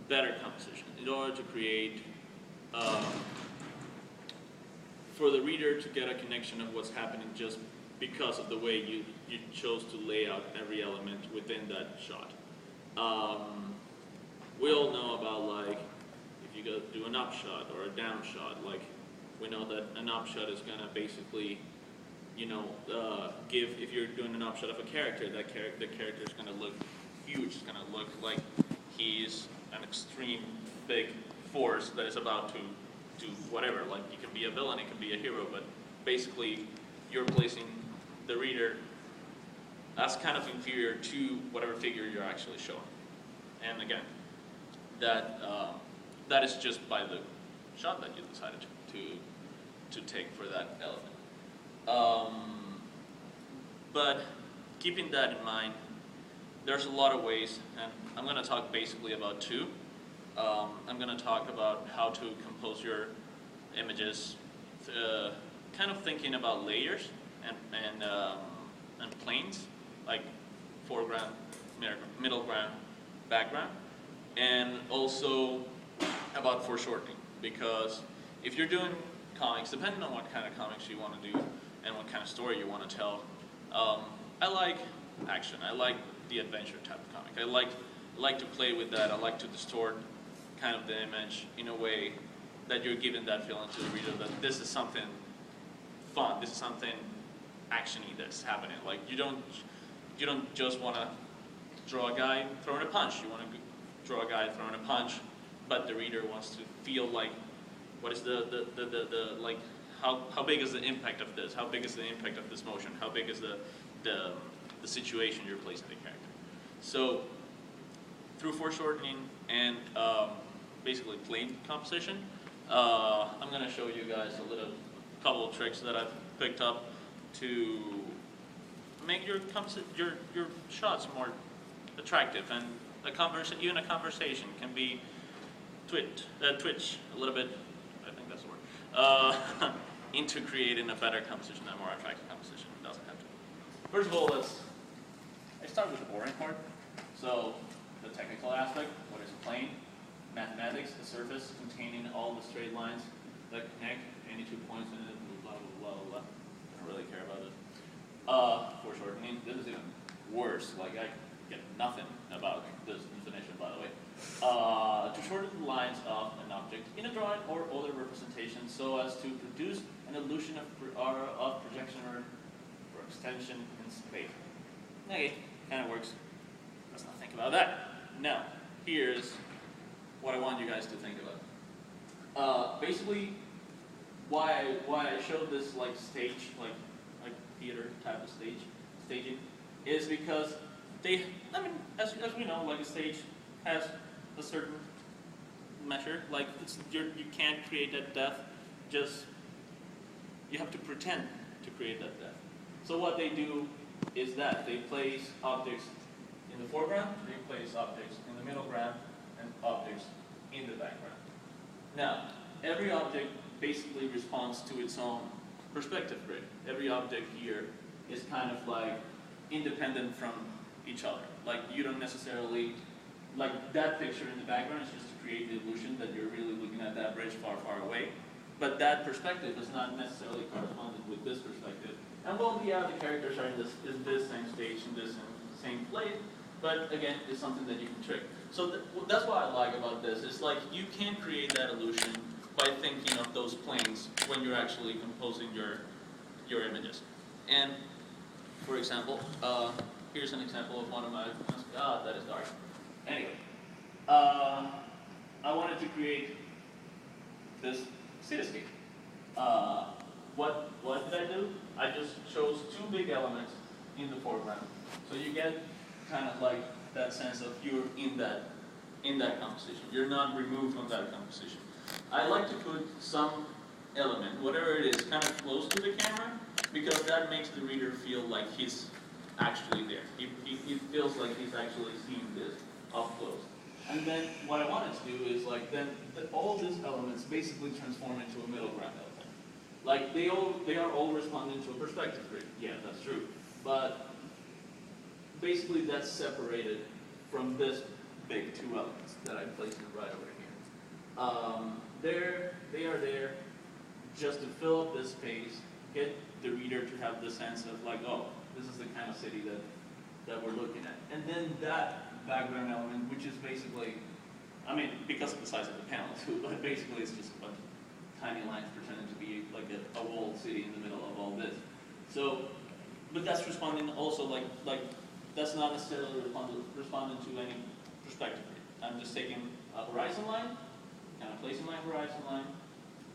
better composition, in order to create, for the reader to get a connection of what's happening just because of the way you chose to lay out every element within that shot. We all know about, like, if you go do an up shot or a down shot, like, we know that an up shot is gonna basically, you know, give, if you're doing an up shot of a character, the character is gonna look huge. It's gonna look like he's an extreme big force that is about to do whatever. Like, he can be a villain, he can be a hero, but basically you're placing the reader as kind of inferior to whatever figure you're actually showing. And again, that is just by the shot that you decided to take for that element. But keeping that in mind, there's a lot of ways, and I'm going to talk basically about two. I'm going to talk about how to compose your images, kind of thinking about layers and planes, like foreground, middle ground, background, and also about foreshortening. Because if you're doing comics, depending on what kind of comics you want to do and what kind of story you want to tell, I like action. I like the adventure type of comic. I like to play with that. I like to distort kind of the image in a way that you're giving that feeling to the reader that this is something fun. This is something actiony that's happening. Like, you don't just want to draw a guy throwing a punch. You want to draw a guy throwing a punch, but the reader wants to feel like, what is the like, how big is the impact of this? How big is the impact of this motion? How big is the situation you're placing the character? So through foreshortening and basically plane composition, I'm going to show you guys a couple of tricks that I've picked up to make your shots more attractive, and even a conversation can be twitch a little bit. I think that's the word. Into creating a better composition, a more attractive composition. It doesn't have to. First of all, I start with the boring part. So the technical aspect, what is a plane? Mathematics, a surface containing all the straight lines that connect any 2 points in it, blah, blah, blah, blah. I don't really care about this. Foreshortening, this is even worse. Like, I get nothing about this definition, by the way. To shorten the lines of an object in a drawing or other representation so as to produce an illusion of projection or extension in space. Okay, kind of works. Let's not think about that. Now, here's what I want you guys to think about. Basically, why I showed this like stage, like theater type of staging, is because as we know, like a stage has a certain measure. Like, you can't create that depth. You have to pretend to create that depth. So what they do is that they place objects in the foreground, they place objects in the middle ground, and objects in the background. Now, every object basically responds to its own perspective grid. Every object here is kind of like independent from each other. Like, you don't necessarily, like that picture in the background is just to create the illusion that you're really looking at that bridge far, far away. But that perspective is not necessarily correspondent with this perspective. And well, yeah, the characters are in this same stage, in this same place, but again, it's something that you can trick. So that's what I like about this. It's like, you can create that illusion by thinking of those planes when you're actually composing your images. And for example, here's an example of one of my, that is dark. Anyway, I wanted to create this cityscape. What did I do? I just chose two big elements in the foreground. So you get kind of like that sense of you're in that composition. You're not removed from that composition. I like to put some element, whatever it is, kind of close to the camera, because that makes the reader feel like he's actually there. He feels like he's actually seeing this up close. And then what I wanted to do is like then all these elements basically transform into a middle ground element. Like they are all responding to a perspective grid. Yeah, that's true. But basically that's separated from this big two elements that I placed right over here. They are there just to fill up this space, get the reader to have the sense of like, oh, this is the kind of city that we're looking at. And then that background element, which is basically, I mean, because of the size of the panel too, but basically it's just a bunch of tiny lines pretending to be like a walled city in the middle of all this. So, but that's responding also like that's not necessarily responding to any perspective. I'm just taking a horizon line, kind of placing my horizon line,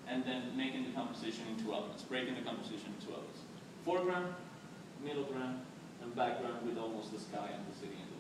and then making the composition into elements, breaking the composition into elements. Foreground, middle ground, and background with almost the sky and the city in the